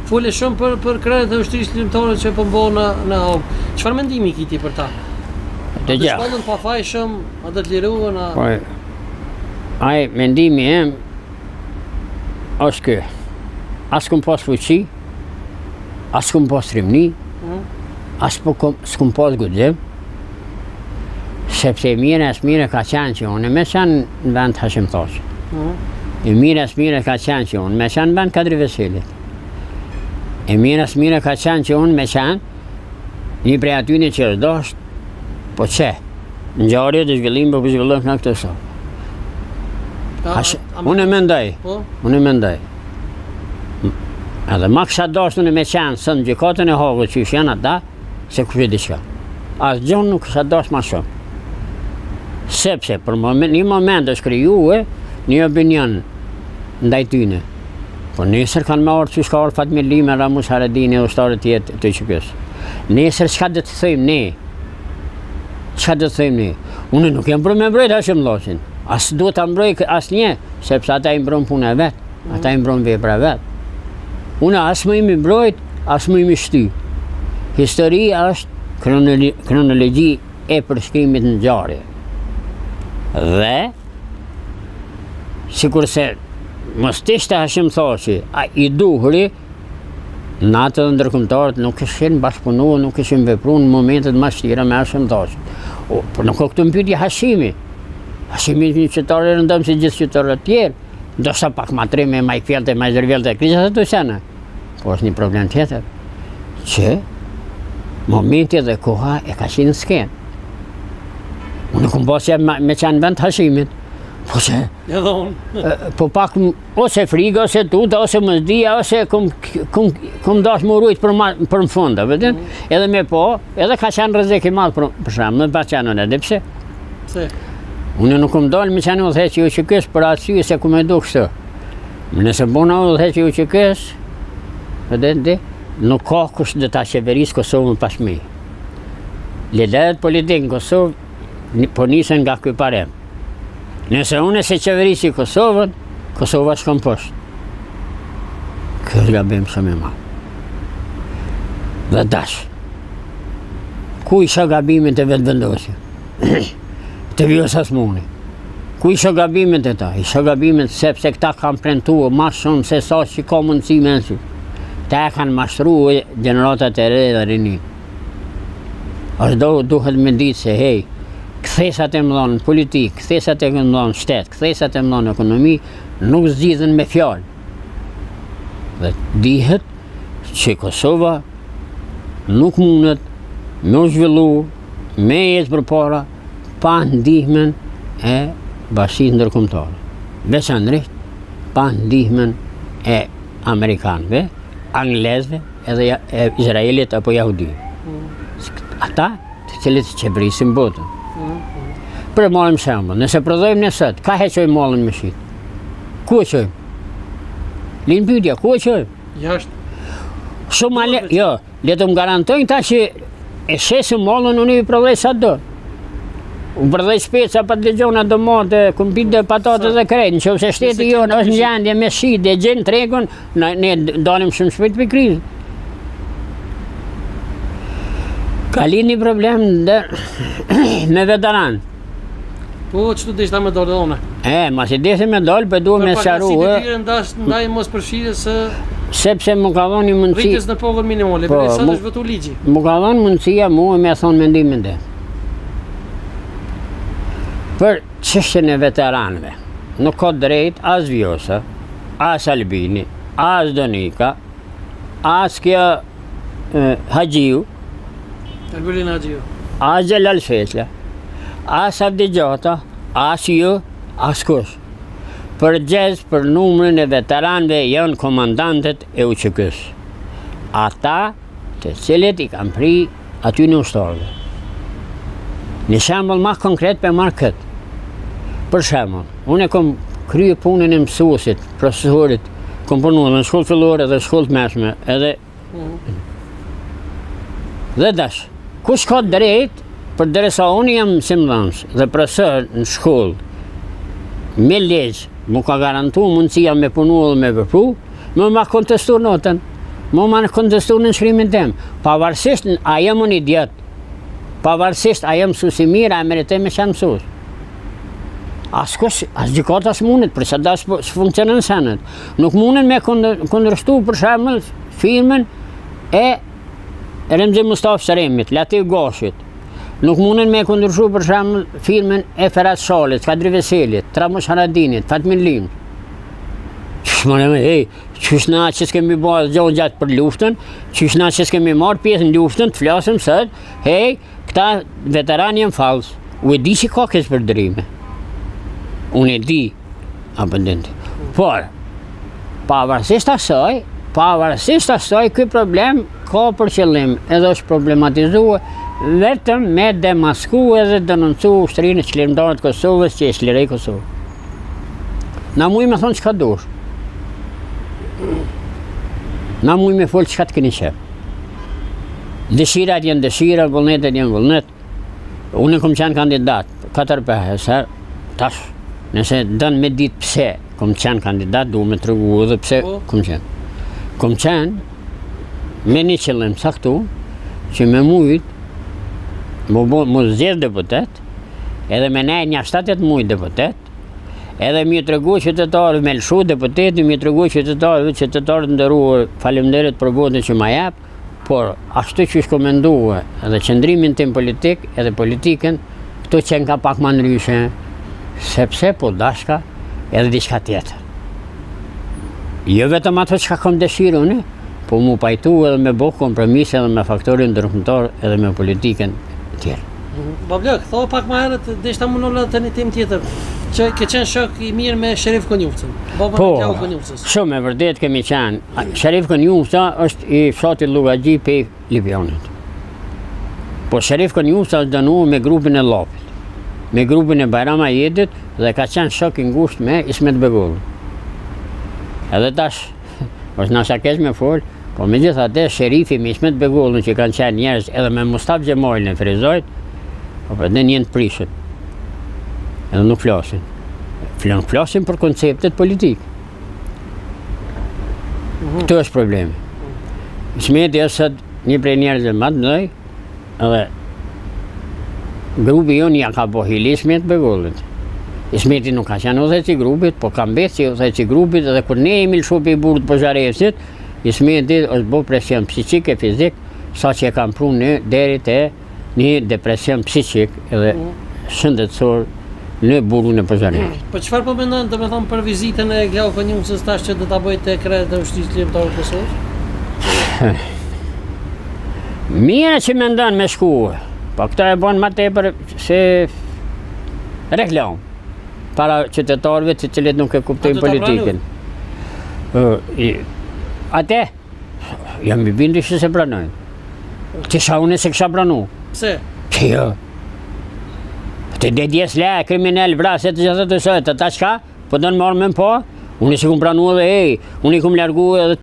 Fole shumë për krerët e ushtrisë ligjore që po mbohen në Hog. Çfarë mendimi ke ti për ta? Të gjë. Shkollën pafajshëm, a do të lirohen a? Po. Ai mendimi im është ky. As kum pas fuqi, as kum pas trimni, as s'kum pas guxim. Sepse mire ka qenë që unë me qenë në vend Hashim Thaçi. E mire ka qenë që unë me qenë në vend Kadri Veselit. E mire ka qenë që unë me qenë një prej atyne që është dosht, po që, në gjarje dhe zhvillim për zhvillim në këtë so. Unë e mendoj. Edhe ma kësha dosht unë me qenë së në gjykatën e Hogët që janë ata, se kështë diqka. Asë gjonë nuk kësha dosht ma shumë. Sepse për një moment është krijuar një opinion ndaj tyne. Po nesër kanë me orë që shka orë Fatmir Lime, Ramus Haradini e ushtarët tjetë të qëpës. Nesër çka do të thëjmë ne? Çka do të thëjmë ne? Unë nuk jam për me mbrojt Hashim Thaçin. As do të mbrojt as një, sepse ata i mbrojnë punë e vetë, ata i mbrojnë vepra vetë. Unë as më imi mbrojt, as më imi shty. Historia është kronologji e përshkrimit në ngjarje. Dhe sikurse mos ishte Hashim Thaçi, i duhuri, NATO dhe ndërkombëtarët nuk ishin bashkëpunuar, nuk ishin vepruar në momentet më vështira me Hashim Thaçin. Por nuk ka këtë pyetje Hashimi. Hashimi është një qytetar i rëndom si gjithë qytetarët tjerë, ndoshta pak më treme, më i fjaltë, më zërvjellte krizat ato janë. Po është një problem tjetër që momenti dhe koha e ka qenë skenë. Unë kom pasja me qenë vend Hashimit, po që... Edhe unë. Po pak ose friga, ose tuta, ose mëzdia, ose kom dash më rujt për më fonda, vedin? Edhe me po, edhe ka qenë rrezik i madh për shemë, më pa qenë unë, edhe pse? Pse? Unë nuk kom dalë me qenë udhëheqi u qykës për arsye se ku me du kështu. Nëse bona udhëheqi u qykës, vedin, nuk ka kush dhe ta qeverisë Kosovën pas me. Liderat politikë në Kosovë, po nisën nga ky parem. Nëse unë se qeverisi Kosovën, Kosova shkon poshtë. Kjo është gabim shumë i madh. Dhe dash. Ku isha gabimin të vetë vendosje? Të Vjosa Osmani. Ku isha gabimin të ta? Isha gabimin sepse këta kanë premtuar ma shumë se sa që ka mundësi me nësi. Ta kanë mashtruar gjeneratat e re dhe rini. Ashtu duhet me ditë se hej, kthesat e mëdha në politikë, kthesat e mëdha në shtet, kthesat e mëdha në ekonomi nuk zgjidhen me fjalë. Dhe dihet që Kosova nuk mundet me u zhvillu, me jetë përpara pa ndihmën e Bashkisë Ndërkombëtare. Veçanërisht pa ndihmën e amerikanëve, anglezëve, edhe Izraelit apo Jahudive. Ata të cilët qeverisin botën. Për e marim shembull, nëse prodhojmë në sot, ka heqojmë mallin me shit? Ku e qojmë? Linë pyetja, ku e qojmë? Jashtë. Shumë jo, le të më garantojnë ta që e shesim mallin unë i prodhoj sa do. Unë prodhoj speca pa të gjona domate, kumpite, patate dhe krejt, nëse shteti jonë është në gjendje me shit dhe gjen tregun, ne dalim shumë shpejt për krizë. Ka linë një problem me veteranë. Po, që të ishta me dollë dhe one? Ma si deshte me dollë, për duhe me sharu. Për pagasit e tyre ndaj mos përshire se... Sepse më ka dhonë një mundësi... Rritës në pogën minimale, për e sa është vëtu ligji. Më ka dhonë mundësia mu e me thonë mendimin dhe. Për çështjen e veteranëve, nuk ka drejt as Vjosa, as Albini, as Donika, as kjo Haxhiu, Albin Haxhiu, as Xhelal Fetla, as Abdi Gjata, as ju, as kush. Përgjes për numrin e veteranëve janë komandantet e UÇK-s. Ata të cilët i kanë pri aty në ushtarëve. Një shembull më konkret për marrë këtë. Për shembull, unë kom krye punën e mësuesit, profesorit, kom punuar në shkollë fillore dhe shkollë mesme, edhe dhe dash, kush ka drejt për derisa unë jam mësimdhënës dhe profesor në shkollë, me ligj, mu ka garantu mundësia me punu dhe me vepru, Më ma kontestu notën, më ma kontestu në nshkrimin tem. Pavarësisht a jam unë idiot, pavarësisht a jam mësues i mirë, a meritoj me qenë mësues. As gjykata s'mundet, për sa da s'funksionon senet. Nuk munden me kundërshtu për shembull firmën e Remzi Mustafa Sharemit, Latif Gashit. Nuk munden me kundërshtu për shembull firmën e Ferhat Shalit, Kadri Veselit, Tramush Haradinit, Fatmin Lim. Qysh na që s'kemi bërë gjohë gjatë për luftën, qysh na që s'kemi marrë pjesë në luftën, të flasim sot, këta veteranë janë fallës. U e di që ka kësë përdërime. Unë e di, por, pavarësisht asaj, ky problem ka për qëllim edhe është problematizuar vetëm me demasku edhe denoncu ushtërinë e çlirimtarët të Kosovës që e çlirej Kosovë. Na muj me thonë çka dush. Na muj me folë çka të keni qef. Dëshirat janë dëshira, vullnetet janë vullnet. Unë kom qenë kandidat 4-5 herë, tash, nëse dënë me ditë pse kom qenë kandidat, du me të rëgu edhe pse kom qenë. Kom qenë me një qëllim saktu, që me mujt, mu zgjedh deputet, edhe me ne një 7-8 mujt deputet, edhe mi të regu qytetarë me lëshu deputeti, mi të regu qytetarë ndëruar, faleminderit për votën që ma jep, por ashtu që është komenduar edhe qëndrimin tim politik edhe politikën, këto qenë ka pak ma ndryshe, sepse po dashka edhe diçka tjetër. Jo vetëm ato që ka kom dëshirë unë, po mu pajtu edhe me bo kompromise edhe me faktorin ndërkombëtar edhe me politikën tjerë. Bablak, thua pak ma herët, deshta më nëllë të një tim tjetër, që ke qenë shok i mirë me Sherif Konjufcën, baba në Klau Konjufcës. Shumë e vërdet kemi qenë. Sherif Konjufca është i fshatit Lugagji pe Libjanit. Po Sherif Konjufca është dënuar me grupin e Llapit, me grupin e Bajram Ajedit dhe ka qenë shok i ngushtë me Ismet Begollin. Edhe tash, është nasha keq me folë, po megjithatë Sherifi me Ismet Begollin që kanë qenë njerëz edhe me Mustafa Xhemalin e Frezojt, po ne njën të prishën. Edhe nuk flasin. Flasin për konceptet politikë. Këto është problemi. Ismeti është një prej njerëzve më të mëdhenj, edhe grupi jonë ja ka bo hili Ismet Begollit. Ismeti nuk ka qenë udhëheqës i grupit, po ka mbetë si udhëheqës i grupit, edhe kur ne jemi lëshu pe i burrit Pozharesit, Ismeti është bo presion psiqik e fizik, sa që e kam pru në deri te një depresion psiqik edhe shëndetësor në burgun e Pozharesit. Po çfarë po mendon, domethënë për vizitën e Klau Konjufcës tash që do ta bëjë te krejt e ushtrisë çlirimtare të Kosovës? Mira që mendon me shku, po këta e bën më tepër se reklam para qytetarëve të cilët nuk e kuptojnë politikën. Ate, jam i bindur se pranojnë. Kisha unë se kisha pranu. Pse? Jo. Të dedjes le, kriminal, vraset të gjithë të sojtë, ta qka? Po do në marrë me më po? Unë i si kum pranu edhe unë i kum largu edhe